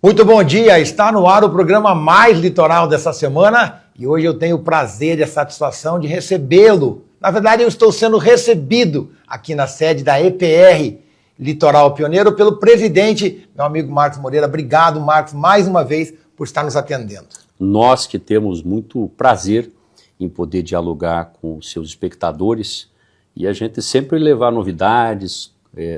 Muito bom dia, está no ar o programa mais litoral dessa semana e hoje eu tenho o prazer e a satisfação de recebê-lo. Na verdade, eu estou sendo recebido aqui na sede da EPR Litoral Pioneiro pelo presidente, meu amigo Marcos Moreira. Obrigado, Marcos, mais uma vez por estar nos atendendo. Nós que temos muito prazer em poder dialogar com os seus espectadores e a gente sempre levar novidades,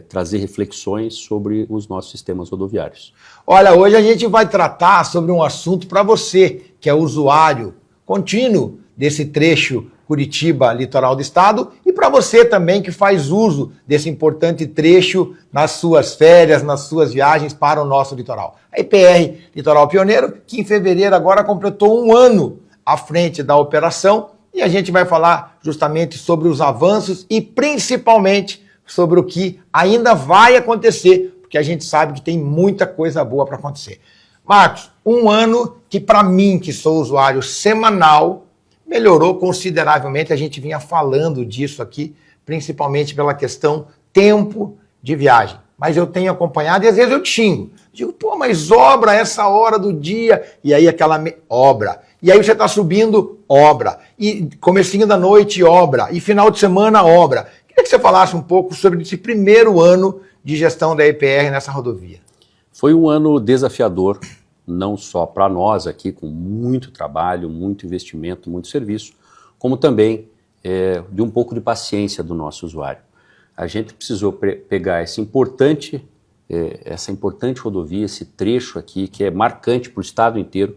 trazer reflexões sobre os nossos sistemas rodoviários. Olha, hoje a gente vai tratar sobre um assunto para você, que é usuário contínuo desse trecho Curitiba, litoral do estado, e para você também que faz uso desse importante trecho nas suas férias, nas suas viagens para o nosso litoral. A EPR Litoral Pioneiro, que em fevereiro agora completou um ano à frente da operação, e a gente vai falar justamente sobre os avanços e principalmente sobre o que ainda vai acontecer, porque a gente sabe que tem muita coisa boa para acontecer. Marcos, um ano que para mim, que sou usuário semanal, melhorou consideravelmente. A gente vinha falando disso aqui, principalmente pela questão tempo de viagem. Mas eu tenho acompanhado e às vezes eu te xingo. Digo, pô, mas obra essa hora do dia. E aí aquela obra. E aí você está subindo, obra. E comecinho da noite, obra. E final de semana, obra. Queria que você falasse um pouco sobre esse primeiro ano de gestão da EPR nessa rodovia. Foi um ano desafiador, não só para nós aqui, com muito trabalho, muito investimento, muito serviço, como também de um pouco de paciência do nosso usuário. A gente precisou pegar essa importante rodovia, esse trecho aqui, que é marcante para o estado inteiro,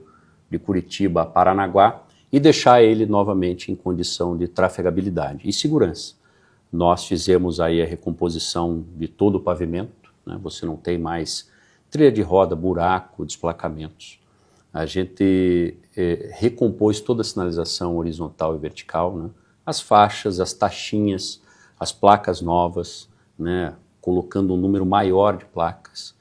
de Curitiba a Paranaguá, e deixar ele novamente em condição de trafegabilidade e segurança. Nós fizemos aí a recomposição de todo o pavimento, né? Você não tem mais trilha de roda, buraco, desplacamentos. A gente recompôs toda a sinalização horizontal e vertical, né? As faixas, as taxinhas, as placas novas, né? Colocando um número maior de placas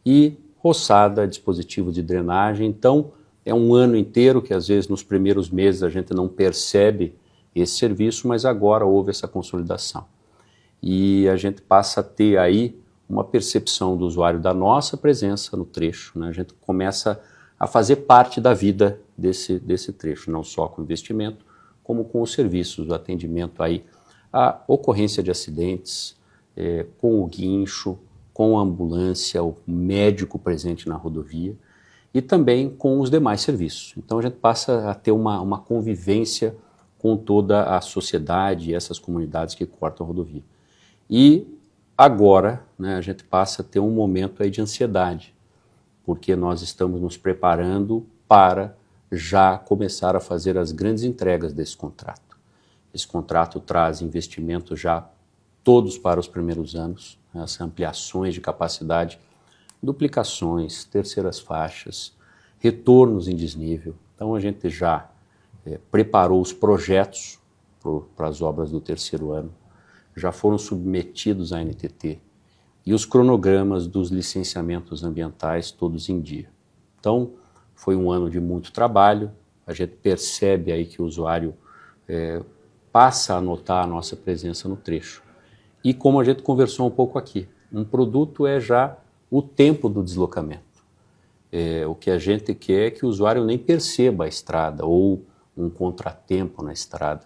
e roçada, dispositivo de drenagem. Então, é um ano inteiro que às vezes nos primeiros meses a gente não percebe esse serviço, mas agora houve essa consolidação. E a gente passa a ter aí uma percepção do usuário da nossa presença no trecho, né? A gente começa a fazer parte da vida desse trecho, não só com investimento, como com os serviços, o atendimento aí, a ocorrência de acidentes, com o guincho, com a ambulância, o médico presente na rodovia e também com os demais serviços. Então a gente passa a ter uma convivência com toda a sociedade e essas comunidades que cortam a rodovia. E agora, né, a gente passa a ter um momento aí de ansiedade, porque nós estamos nos preparando para já começar a fazer as grandes entregas desse contrato. Esse contrato traz investimentos já todos para os primeiros anos, né, as ampliações de capacidade, duplicações, terceiras faixas, retornos em desnível. Então a gente já preparou os projetos para as obras do terceiro ano, já foram submetidos à NTT e os cronogramas dos licenciamentos ambientais todos em dia. Então, foi um ano de muito trabalho, a gente percebe aí que o usuário passa a notar a nossa presença no trecho. E como a gente conversou um pouco aqui, um produto é já o tempo do deslocamento. O que a gente quer é que o usuário nem perceba a estrada ou um contratempo na estrada.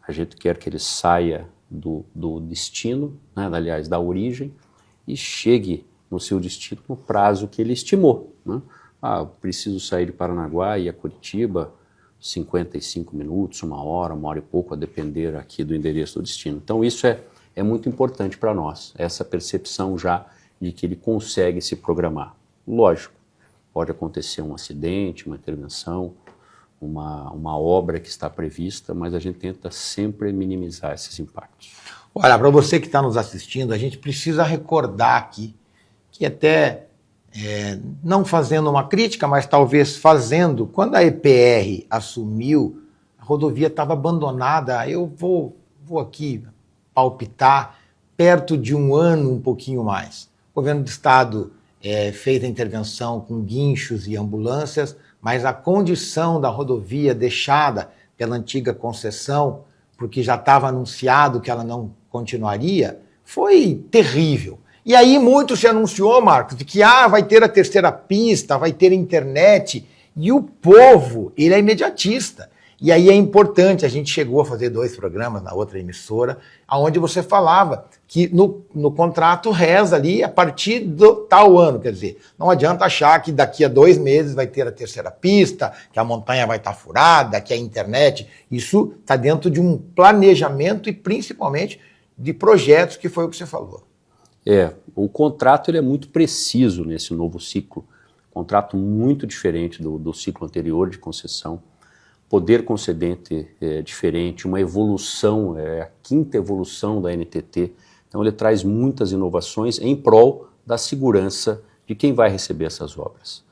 A gente quer que ele saia do destino, né, aliás, da origem, e chegue no seu destino no prazo que ele estimou, né? Preciso sair de Paranaguá e ir a Curitiba, 55 minutos, uma hora e pouco, a depender aqui do endereço do destino. Então isso é muito importante para nós, essa percepção já de que ele consegue se programar. Lógico, pode acontecer um acidente, uma intervenção, uma obra que está prevista, mas a gente tenta sempre minimizar esses impactos. Olha, para você que está nos assistindo, a gente precisa recordar aqui que até, não fazendo uma crítica, mas talvez fazendo, quando a EPR assumiu, a rodovia estava abandonada, eu vou aqui palpitar, perto de um ano, um pouquinho mais. O governo do estado fez a intervenção com guinchos e ambulâncias, mas a condição da rodovia deixada pela antiga concessão, porque já estava anunciado que ela não continuaria, foi terrível. E aí muito se anunciou, Marcos, de que vai ter a terceira pista, vai ter internet, e o povo, ele é imediatista. E aí é importante, a gente chegou a fazer 2 programas na outra emissora, onde você falava que no contrato reza ali a partir do tal ano, quer dizer, não adianta achar que daqui a 2 meses vai ter a terceira pista, que a montanha vai estar furada, que a internet, isso está dentro de um planejamento e principalmente de projetos, que foi o que você falou. O contrato ele é muito preciso nesse novo ciclo, contrato muito diferente do ciclo anterior de concessão. Poder concedente é diferente, uma evolução, é a 5ª evolução da NTT. Então ele traz muitas inovações em prol da segurança de quem vai receber essas obras.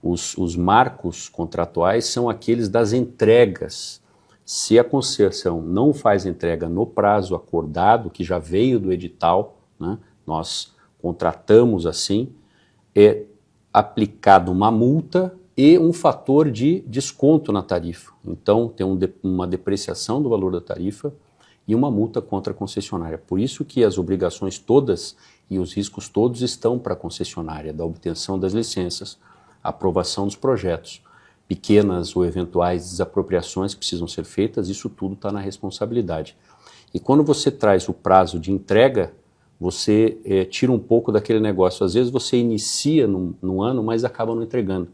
Os marcos contratuais são aqueles das entregas. Se a concessão não faz entrega no prazo acordado, que já veio do edital, né, nós contratamos assim, é aplicada uma multa e um fator de desconto na tarifa. Então, tem uma depreciação do valor da tarifa e uma multa contra a concessionária. Por isso que as obrigações todas e os riscos todos estão para a concessionária, da obtenção das licenças, aprovação dos projetos, pequenas ou eventuais desapropriações que precisam ser feitas, isso tudo está na responsabilidade. E quando você traz o prazo de entrega, você tira um pouco daquele negócio. Às vezes você inicia num ano, mas acaba não entregando.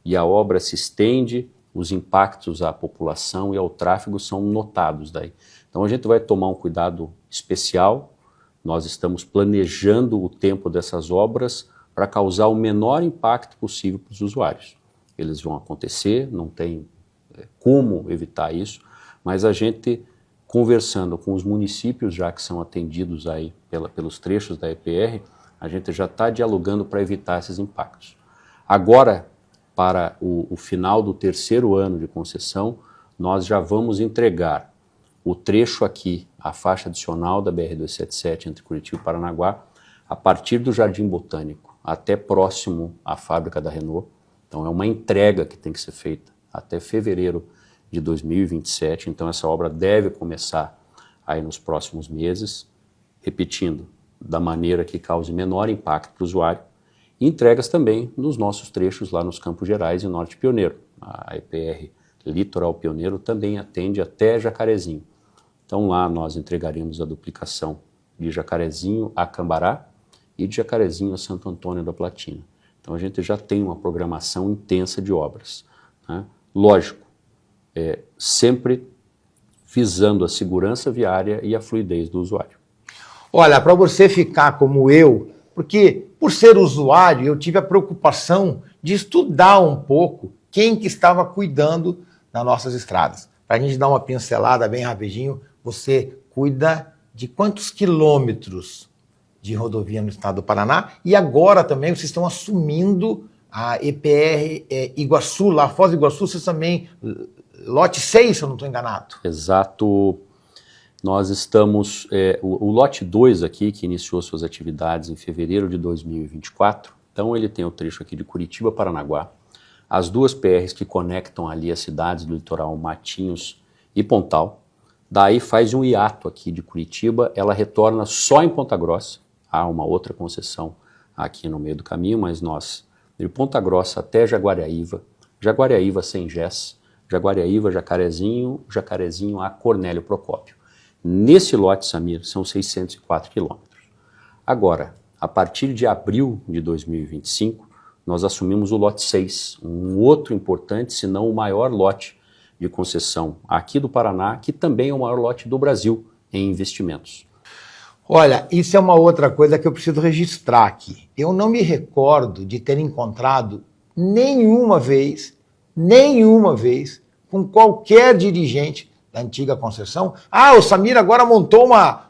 E a obra se estende, os impactos à população e ao tráfego são notados daí. Então a gente vai tomar um cuidado especial, nós estamos planejando o tempo dessas obras para causar o menor impacto possível para os usuários. Eles vão acontecer, não tem como evitar isso, mas a gente, conversando com os municípios já que são atendidos aí pelos trechos da EPR, a gente já está dialogando para evitar esses impactos. Agora, para o final do 3º ano de concessão, nós já vamos entregar o trecho aqui, a faixa adicional da BR-277 entre Curitiba e Paranaguá, a partir do Jardim Botânico até próximo à fábrica da Renault. Então é uma entrega que tem que ser feita até fevereiro de 2027, então essa obra deve começar aí nos próximos meses, repetindo, da maneira que cause menor impacto para o usuário. E entregas também nos nossos trechos lá nos Campos Gerais e Norte Pioneiro. A EPR Litoral Pioneiro também atende até Jacarezinho. Então lá nós entregaremos a duplicação de Jacarezinho a Cambará e de Jacarezinho a Santo Antônio da Platina. Então a gente já tem uma programação intensa de obras, né? Lógico, sempre visando a segurança viária e a fluidez do usuário. Olha, para você ficar como eu, porque por ser usuário eu tive a preocupação de estudar um pouco quem que estava cuidando das nossas estradas. Para a gente dar uma pincelada bem rapidinho, você cuida de quantos quilômetros de rodovia no estado do Paraná? E agora também vocês estão assumindo a EPR Iguaçu, lá Foz do Iguaçu, vocês também, lote 6, se eu não estou enganado. Exato. Nós estamos, o lote 2 aqui, que iniciou suas atividades em fevereiro de 2024, então ele tem o trecho aqui de Curitiba a Paranaguá, as 2 PRs que conectam ali as cidades do litoral Matinhos e Pontal, daí faz um hiato aqui de Curitiba, ela retorna só em Ponta Grossa, há uma outra concessão aqui no meio do caminho, mas nós, de Ponta Grossa até Jaguariaíva, Jaguariaíva sem Gés, Jaguariaíva, Jacarezinho a Cornélio Procópio. Nesse lote, Samir, são 604 quilômetros. Agora, a partir de abril de 2025, nós assumimos o lote 6, um outro importante, se não o maior lote de concessão aqui do Paraná, que também é o maior lote do Brasil em investimentos. Olha, isso é uma outra coisa que eu preciso registrar aqui. Eu não me recordo de ter encontrado nenhuma vez, com qualquer dirigente da antiga concessão, o Samir agora montou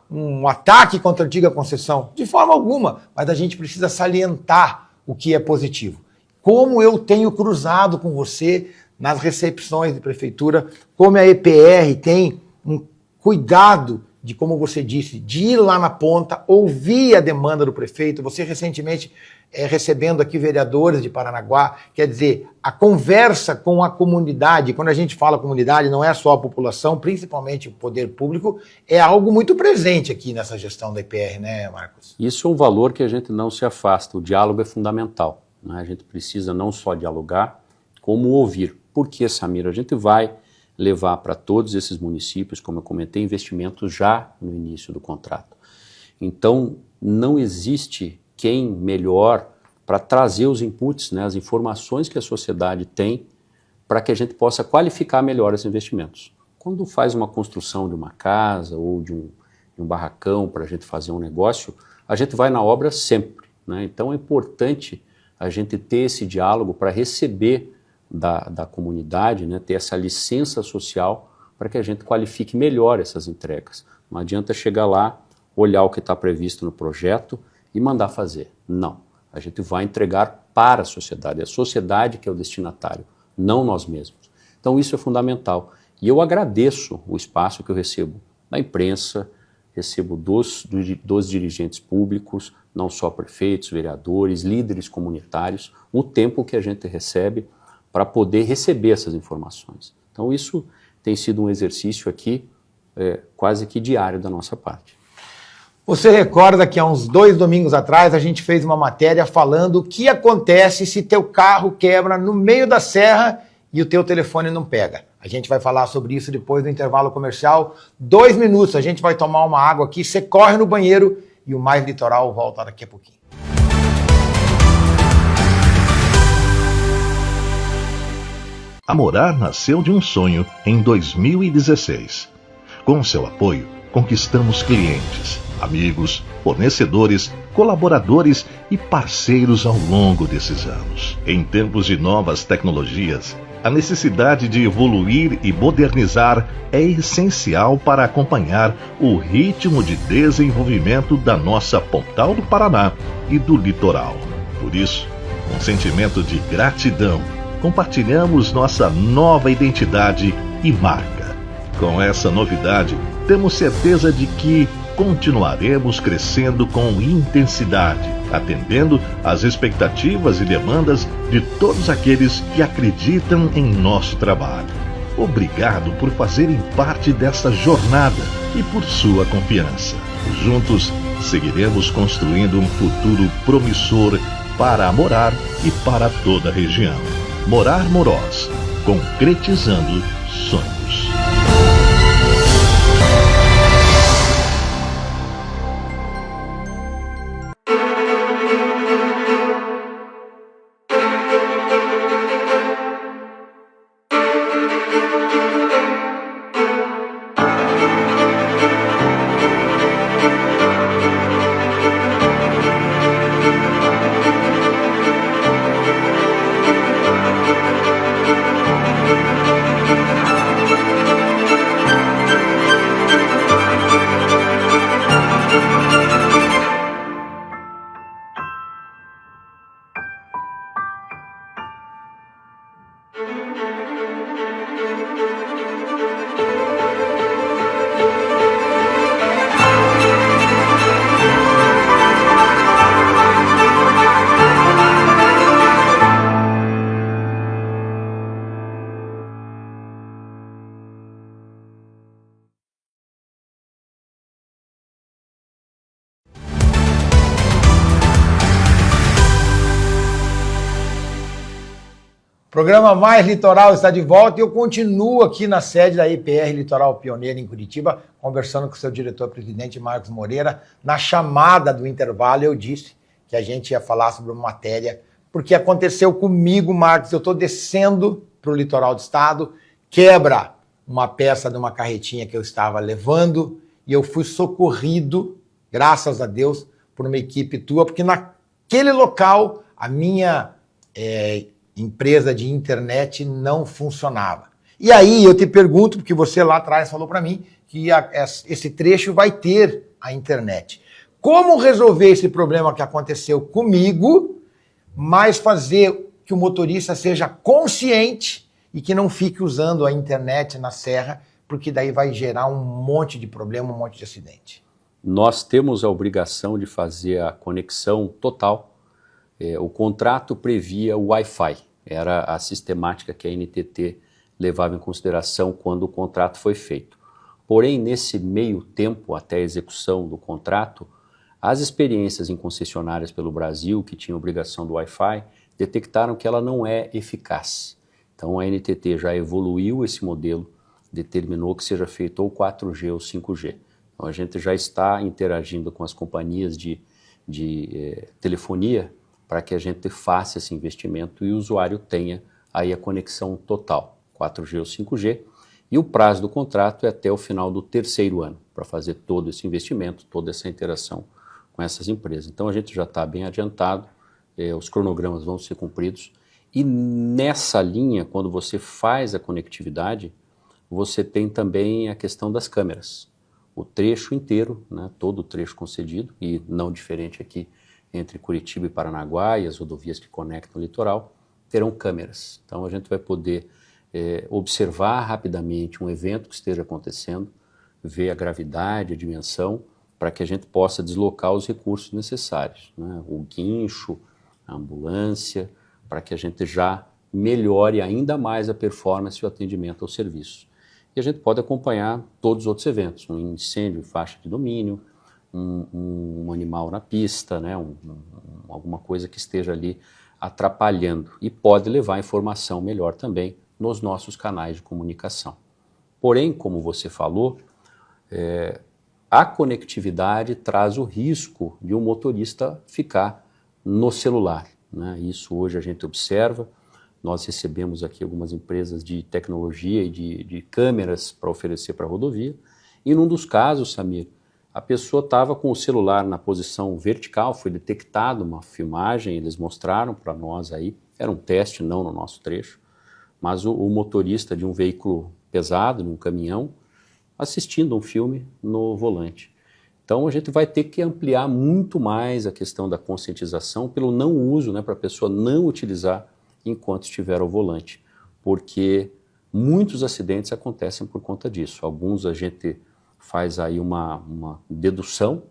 um ataque contra a antiga concessão. De forma alguma, mas a gente precisa salientar o que é positivo. Como eu tenho cruzado com você nas recepções de prefeitura, como a EPR tem um cuidado de, como você disse, de ir lá na ponta, ouvir a demanda do prefeito. Você recentemente recebendo aqui vereadores de Paranaguá, quer dizer, a conversa com a comunidade, quando a gente fala comunidade, não é só a população, principalmente o poder público, é algo muito presente aqui nessa gestão da IPR, né, Marcos? Isso é um valor que a gente não se afasta, o diálogo é fundamental, né? A gente precisa não só dialogar, como ouvir. Por que, Samir? A gente vai levar para todos esses municípios, como eu comentei, investimentos já no início do contrato. Então, não existe quem melhor para trazer os inputs, né, as informações que a sociedade tem para que a gente possa qualificar melhor esses investimentos. Quando faz uma construção de uma casa ou de um barracão para a gente fazer um negócio, a gente vai na obra sempre, né? Então é importante a gente ter esse diálogo para receber da comunidade, né, ter essa licença social para que a gente qualifique melhor essas entregas. Não adianta chegar lá, olhar o que está previsto no projeto e mandar fazer. Não. A gente vai entregar para a sociedade que é o destinatário, não nós mesmos. Então isso é fundamental. E eu agradeço o espaço que eu recebo da imprensa, recebo dos dirigentes públicos, não só prefeitos, vereadores, líderes comunitários, o tempo que a gente recebe para poder receber essas informações. Então isso tem sido um exercício aqui quase que diário da nossa parte. Você recorda que há uns 2 domingos atrás a gente fez uma matéria falando o que acontece se teu carro quebra no meio da serra e o teu telefone não pega. A gente vai falar sobre isso depois do intervalo comercial. 2 minutos, a gente vai tomar uma água aqui, você corre no banheiro e o Mais Litoral volta daqui a pouquinho. A Morar nasceu de um sonho em 2016. Com seu apoio, conquistamos clientes, amigos, fornecedores, colaboradores e parceiros ao longo desses anos. Em tempos de novas tecnologias, a necessidade de evoluir e modernizar é essencial para acompanhar o ritmo de desenvolvimento da nossa Pontal do Paraná e do litoral. Por isso, com sentimento de gratidão, compartilhamos nossa nova identidade e marca. Com essa novidade, temos certeza de que continuaremos crescendo com intensidade, atendendo às expectativas e demandas de todos aqueles que acreditam em nosso trabalho. Obrigado por fazerem parte dessa jornada e por sua confiança. Juntos, seguiremos construindo um futuro promissor para Morar e para toda a região. Morar Moroz, concretizando sonhos. O programa Mais Litoral está de volta e eu continuo aqui na sede da IPR Litoral Pioneira em Curitiba, conversando com o seu diretor-presidente Marcos Moreira. Na chamada do intervalo eu disse que a gente ia falar sobre uma matéria, porque aconteceu comigo, Marcos, eu estou descendo para o litoral do estado, quebra uma peça de uma carretinha que eu estava levando e eu fui socorrido, graças a Deus, por uma equipe tua, porque naquele local a minha empresa de internet não funcionava. E aí eu te pergunto, porque você lá atrás falou para mim que esse trecho vai ter a internet. Como resolver esse problema que aconteceu comigo, mas fazer que o motorista seja consciente e que não fique usando a internet na serra porque daí vai gerar um monte de problema, um monte de acidente. Nós temos a obrigação de fazer a conexão total. O contrato previa o Wi-Fi, era a sistemática que a NTT levava em consideração quando o contrato foi feito. Porém, nesse meio tempo, até a execução do contrato, as experiências em concessionárias pelo Brasil, que tinham obrigação do Wi-Fi, detectaram que ela não é eficaz. Então a NTT já evoluiu esse modelo, determinou que seja feito ou 4G ou 5G. Então a gente já está interagindo com as companhias de telefonia para que a gente faça esse investimento e o usuário tenha aí a conexão total, 4G ou 5G, e o prazo do contrato é até o final do 3º ano, para fazer todo esse investimento, toda essa interação com essas empresas. Então a gente já está bem adiantado, os cronogramas vão ser cumpridos, e nessa linha, quando você faz a conectividade, você tem também a questão das câmeras. O trecho inteiro, né, todo o trecho concedido, e não diferente aqui entre Curitiba e Paranaguá e as rodovias que conectam o litoral, terão câmeras. Então a gente vai poder observar rapidamente um evento que esteja acontecendo, ver a gravidade, a dimensão, para que a gente possa deslocar os recursos necessários, né? O guincho, a ambulância, para que a gente já melhore ainda mais a performance e o atendimento ao serviço. E a gente pode acompanhar todos os outros eventos, um incêndio em faixa de domínio, um animal na pista, né? Alguma coisa que esteja ali atrapalhando, e pode levar informação melhor também nos nossos canais de comunicação. Porém, como você falou, a conectividade traz o risco de um motorista ficar no celular, né? Isso hoje a gente observa. Nós recebemos aqui algumas empresas de tecnologia e de câmeras para oferecer para a rodovia, e num dos casos, Samir, a pessoa estava com o celular na posição vertical, foi detectado uma filmagem, eles mostraram para nós aí, era um teste, não no nosso trecho, mas o motorista de um veículo pesado, de um caminhão, assistindo um filme no volante. Então a gente vai ter que ampliar muito mais a questão da conscientização pelo não uso, né, para a pessoa não utilizar enquanto estiver ao volante, porque muitos acidentes acontecem por conta disso. Alguns a gente faz aí uma dedução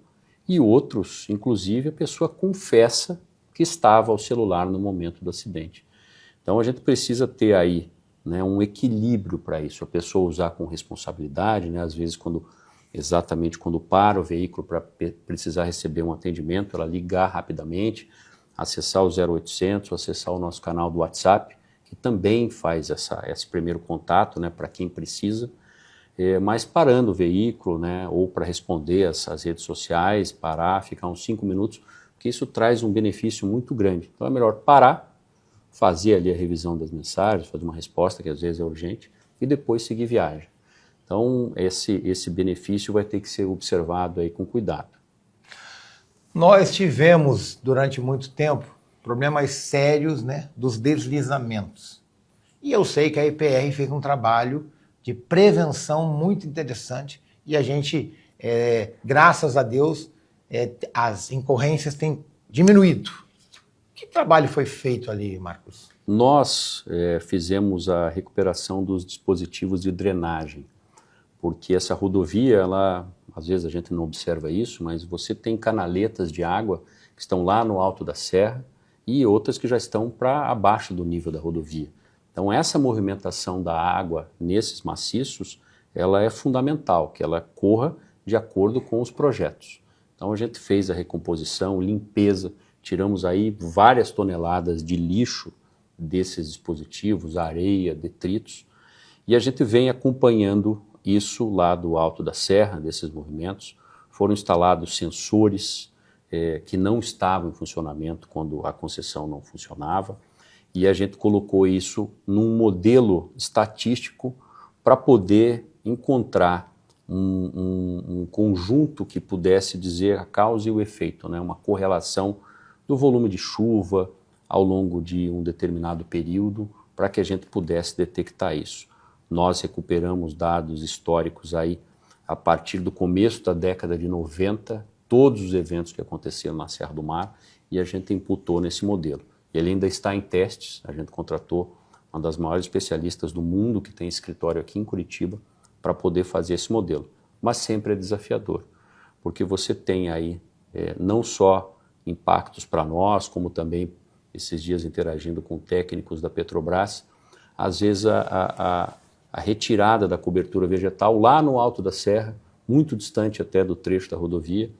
e outros, inclusive, a pessoa confessa que estava ao celular no momento do acidente. Então a gente precisa ter aí, né, um equilíbrio para isso, a pessoa usar com responsabilidade, né, às vezes exatamente quando para o veículo para precisar receber um atendimento, ela ligar rapidamente, acessar o 0800, acessar o nosso canal do WhatsApp, que também faz esse primeiro contato, né, para quem precisa, mas parando o veículo, né, ou para responder as redes sociais, parar, ficar uns 5 minutos, porque isso traz um benefício muito grande. Então é melhor parar, fazer ali a revisão das mensagens, fazer uma resposta que às vezes é urgente, e depois seguir viagem. Então esse benefício vai ter que ser observado aí com cuidado. Nós tivemos, durante muito tempo, problemas sérios, né, dos deslizamentos. E eu sei que a EPR fez um trabalho de prevenção muito interessante e a gente, graças a Deus, as incorrências têm diminuído. Que trabalho foi feito ali, Marcos? Nós fizemos a recuperação dos dispositivos de drenagem, porque essa rodovia, às vezes a gente não observa isso, mas você tem canaletas de água que estão lá no alto da serra e outras que já estão para abaixo do nível da rodovia. Então essa movimentação da água nesses maciços, ela é fundamental, que ela corra de acordo com os projetos. Então a gente fez a recomposição, limpeza, tiramos aí várias toneladas de lixo desses dispositivos, areia, detritos, e a gente vem acompanhando isso lá do alto da serra, desses movimentos. Foram instalados sensores que não estavam em funcionamento quando a concessão não funcionava, e a gente colocou isso num modelo estatístico para poder encontrar um conjunto que pudesse dizer a causa e o efeito, né? Uma correlação do volume de chuva ao longo de um determinado período, para que a gente pudesse detectar isso. Nós recuperamos dados históricos aí a partir do começo da década de 90, todos os eventos que aconteceram na Serra do Mar, e a gente imputou nesse modelo. Ele ainda está em testes, a gente contratou uma das maiores especialistas do mundo que tem escritório aqui em Curitiba para poder fazer esse modelo. Mas sempre é desafiador, porque você tem aí não só impactos para nós, como também esses dias interagindo com técnicos da Petrobras, às vezes a retirada da cobertura vegetal lá no alto da serra, muito distante até do trecho da rodovia,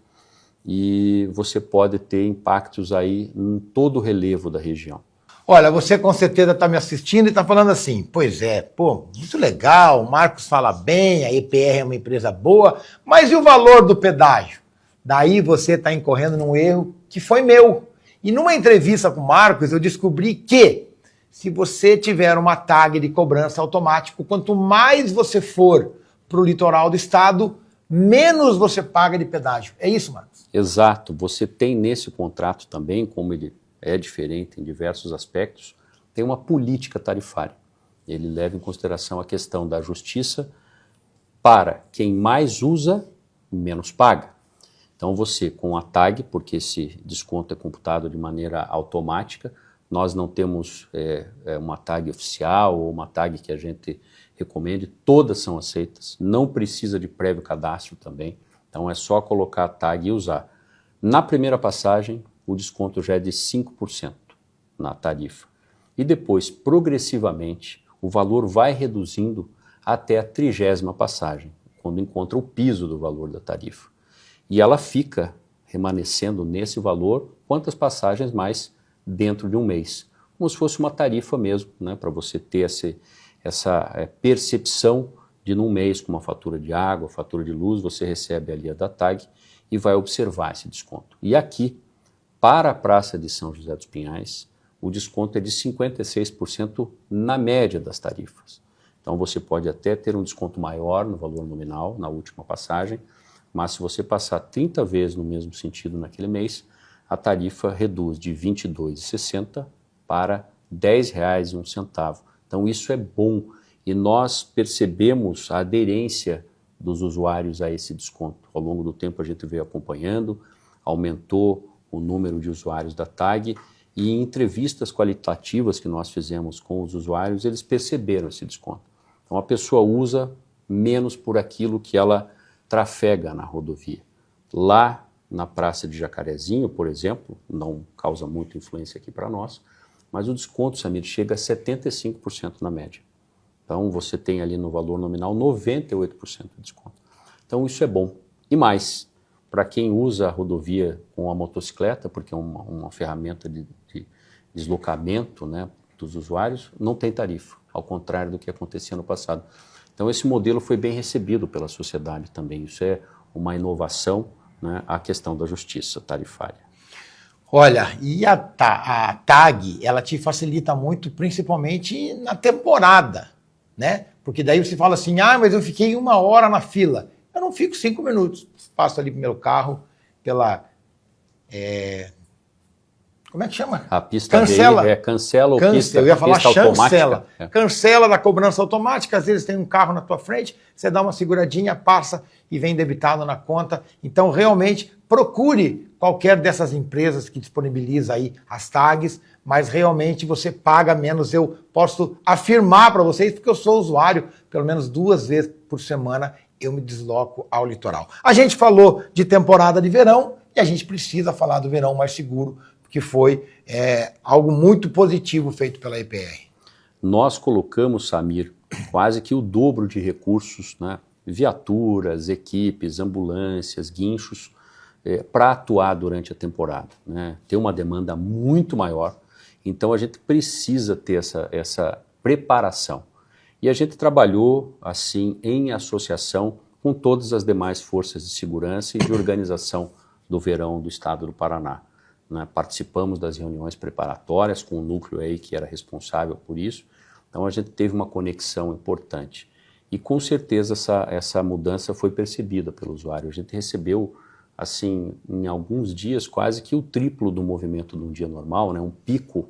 e você pode ter impactos aí em todo o relevo da região. Olha, você com certeza está me assistindo e está falando assim, pois é, pô, muito legal, o Marcos fala bem, a EPR é uma empresa boa, mas e o valor do pedágio? Daí você está incorrendo num erro que foi meu. E numa entrevista com o Marcos, eu descobri que se você tiver uma tag de cobrança automático, quanto mais você for para o litoral do estado, menos você paga de pedágio. É isso, Marcos? Exato. Você tem nesse contrato também, como ele é diferente em diversos aspectos, tem uma política tarifária. Ele leva em consideração a questão da justiça para quem mais usa, menos paga. Então você, com a tag, porque esse desconto é computado de maneira automática, nós não temos uma tag oficial ou uma tag que a gente recomende, todas são aceitas, não precisa de prévio cadastro também, então é só colocar a tag e usar. Na primeira passagem, o desconto já é de 5% na tarifa. E depois, progressivamente, o valor vai reduzindo até a 30ª passagem, quando encontra o piso do valor da tarifa. E ela fica remanescendo nesse valor quantas passagens mais dentro de um mês. Como se fosse uma tarifa mesmo, né, para você ter essa percepção de num mês com uma fatura de água, fatura de luz, você recebe ali a da tag e vai observar esse desconto. E aqui, para a Praça de São José dos Pinhais, o desconto é de 56% na média das tarifas. Então você pode até ter um desconto maior no valor nominal, na última passagem, mas se você passar 30 vezes no mesmo sentido naquele mês, a tarifa reduz de R$ 22,60 para R$ 10,01. Então isso é bom e nós percebemos a aderência dos usuários a esse desconto. Ao longo do tempo a gente veio acompanhando, aumentou o número de usuários da tag e em entrevistas qualitativas que nós fizemos com os usuários, eles perceberam esse desconto. Então a pessoa usa menos por aquilo que ela trafega na rodovia. Lá na Praça de Jacarezinho, por exemplo, não causa muita influência aqui para nós, mas o desconto, Samir, chega a 75% na média. Então você tem ali no valor nominal 98% de desconto. Então isso é bom. E mais, para quem usa a rodovia com a motocicleta, porque é uma ferramenta de deslocamento, né, dos usuários, não tem tarifa, ao contrário do que acontecia no passado. Então esse modelo foi bem recebido pela sociedade também. Isso é uma inovação, né, a questão da justiça tarifária. Olha, e a tag, ela te facilita muito, principalmente na temporada, né? Porque daí você fala assim, mas eu fiquei 1 hora na fila. Eu não fico 5 minutos. Passo ali pro meu carro pela... como é que chama? A pista cancela. Cancela ou pista, eu ia falar pista chancela. automática. Cancela da cobrança automática, às vezes tem um carro na tua frente, você dá uma seguradinha, passa e vem debitado na conta. Então, realmente, procure qualquer dessas empresas que disponibiliza aí as tags, mas realmente você paga menos. Eu posso afirmar para vocês, porque eu sou usuário, pelo menos 2 vezes por semana eu me desloco ao litoral. A gente falou de temporada de verão e a gente precisa falar do verão mais seguro, que foi algo muito positivo feito pela EPR. Nós colocamos, Samir, quase que o dobro de recursos, né, viaturas, equipes, ambulâncias, guinchos, para atuar durante a temporada, né? Tem uma demanda muito maior, então a gente precisa ter essa preparação. E a gente trabalhou assim em associação com todas as demais forças de segurança e de organização do verão do estado do Paraná. Né? Participamos das reuniões preparatórias com o núcleo aí que era responsável por isso, então a gente teve uma conexão importante. E com certeza essa mudança foi percebida pelo usuário. A gente recebeu, assim, em alguns dias, quase que o triplo do movimento de um dia normal, né? Um pico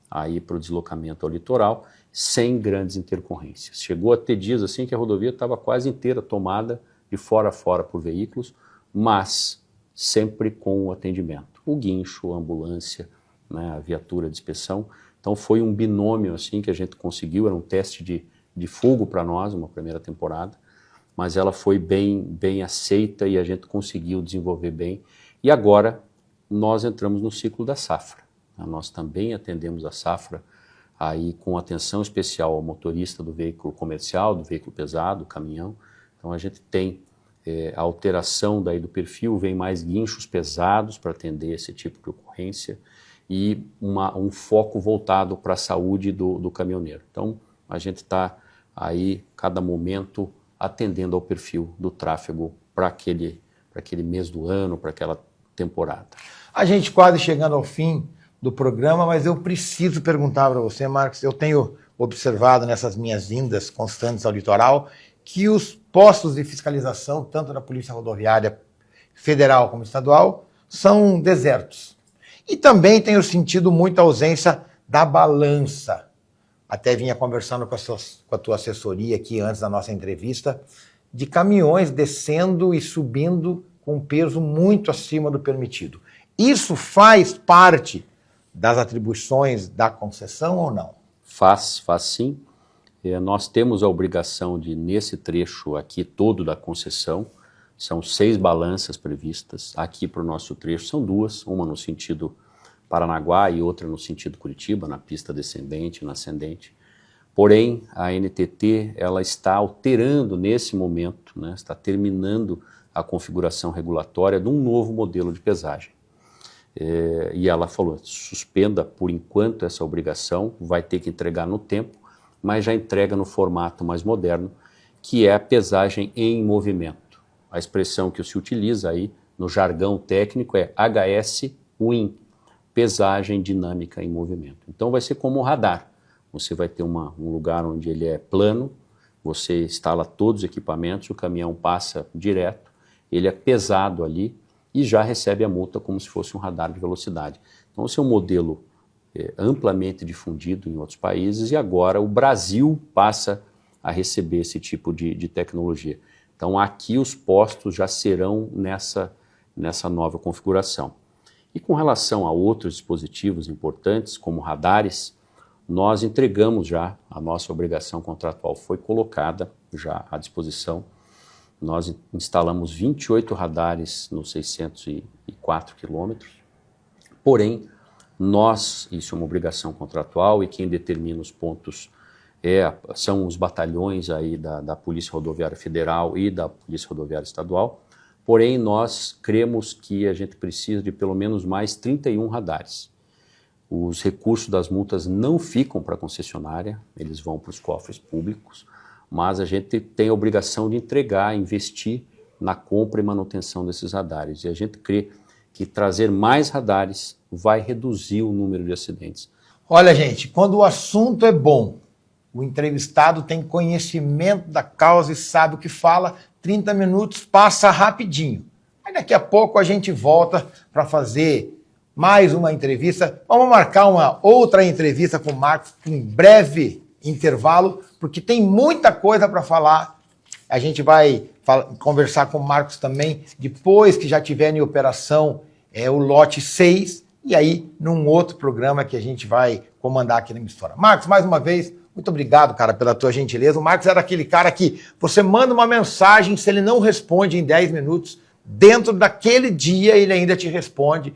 aí para o deslocamento ao litoral, sem grandes intercorrências. Chegou a ter dias assim que a rodovia estava quase inteira tomada de fora a fora por veículos, mas sempre com o atendimento. O guincho, a ambulância, né, a viatura de inspeção. Então foi um binômio assim que a gente conseguiu, era um teste de fogo para nós, uma primeira temporada, mas ela foi bem aceita e a gente conseguiu desenvolver bem. E agora nós entramos no ciclo da safra. Nós também atendemos a safra aí com atenção especial ao motorista do veículo comercial, do veículo pesado, do caminhão. Então a gente tem a alteração daí do perfil, vem mais guinchos pesados para atender esse tipo de ocorrência e um foco voltado para a saúde do caminhoneiro. Então a gente está aí, cada momento, atendendo ao perfil do tráfego para aquele mês do ano, para aquela temporada. A gente quase chegando ao fim do programa, mas eu preciso perguntar para você, Marcos, eu tenho observado nessas minhas vindas constantes ao litoral que os postos de fiscalização, tanto da Polícia Rodoviária Federal como estadual, são desertos. E também tenho sentido muita ausência da balança. Até vinha conversando com a tua assessoria aqui antes da nossa entrevista, de caminhões descendo e subindo com peso muito acima do permitido. Isso faz parte das atribuições da concessão ou não? Faz sim. Nós temos a obrigação de, nesse trecho aqui todo da concessão, são 6 balanças previstas. Aqui para o nosso trecho são 2, uma no sentido Paranaguá e outra no sentido Curitiba, na pista descendente e na ascendente. Porém, a NTT ela está alterando nesse momento, né, está terminando a configuração regulatória de um novo modelo de pesagem. E ela falou, suspenda por enquanto essa obrigação, vai ter que entregar no tempo, mas já entrega no formato mais moderno, que é a pesagem em movimento. A expressão que se utiliza aí no jargão técnico é HS-WIN, pesagem dinâmica em movimento. Então vai ser como um radar, você vai ter um lugar onde ele é plano, você instala todos os equipamentos, o caminhão passa direto, ele é pesado ali, e já recebe a multa como se fosse um radar de velocidade. Então, esse é um modelo amplamente difundido em outros países e agora o Brasil passa a receber esse tipo de tecnologia. Então, aqui os postos já serão nessa nova configuração. E com relação a outros dispositivos importantes, como radares, nós entregamos já, a nossa obrigação contratual foi colocada já à disposição. Nós instalamos 28 radares nos 604 quilômetros, porém, isso é uma obrigação contratual e quem determina os pontos são os batalhões aí da Polícia Rodoviária Federal e da Polícia Rodoviária Estadual, porém, nós cremos que a gente precisa de pelo menos mais 31 radares. Os recursos das multas não ficam para a concessionária, eles vão para os cofres públicos, mas a gente tem a obrigação de entregar, investir na compra e manutenção desses radares. E a gente crê que trazer mais radares vai reduzir o número de acidentes. Olha, gente, quando o assunto é bom, o entrevistado tem conhecimento da causa e sabe o que fala, 30 minutos passa rapidinho. Aí daqui a pouco a gente volta para fazer mais uma entrevista. Vamos marcar uma outra entrevista com o Marcos, em breve intervalo, porque tem muita coisa para falar. A gente vai conversar com o Marcos também, depois que já tiver em operação o lote 6, e aí num outro programa que a gente vai comandar aqui na emissora. Marcos, mais uma vez, muito obrigado, cara, pela tua gentileza. O Marcos era aquele cara que você manda uma mensagem, se ele não responde em 10 minutos, dentro daquele dia ele ainda te responde,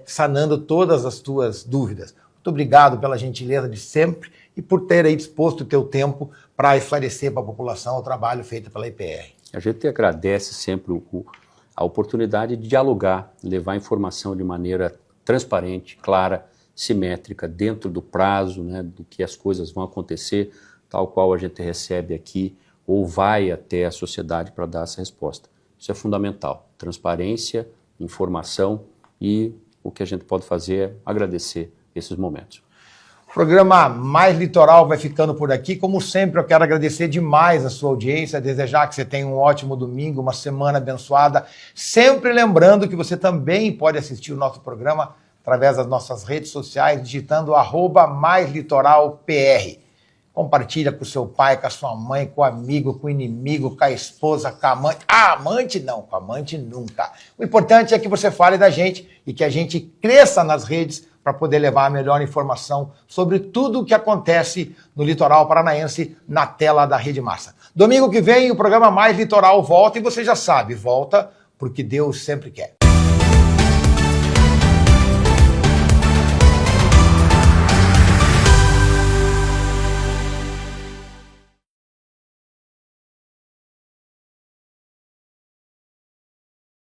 sanando todas as tuas dúvidas. Muito obrigado pela gentileza de sempre e por ter aí disposto o teu tempo para esclarecer para a população o trabalho feito pela IPR. A gente agradece sempre a oportunidade de dialogar, levar informação de maneira transparente, clara, simétrica, dentro do prazo, né, do que as coisas vão acontecer, tal qual a gente recebe aqui ou vai até a sociedade para dar essa resposta. Isso é fundamental. Transparência, informação e o que a gente pode fazer é agradecer esses momentos. O programa Mais Litoral vai ficando por aqui. Como sempre, eu quero agradecer demais a sua audiência, desejar que você tenha um ótimo domingo, uma semana abençoada. Sempre lembrando que você também pode assistir o nosso programa através das nossas redes sociais, digitando @MaisLitoralPR. Compartilha com o seu pai, com a sua mãe, com o amigo, com o inimigo, com a esposa, com a amante. Ah, amante não, com a amante nunca. O importante é que você fale da gente e que a gente cresça nas redes para poder levar a melhor informação sobre tudo o que acontece no litoral paranaense na tela da Rede Massa. Domingo que vem o programa Mais Litoral volta e você já sabe, volta porque Deus sempre quer.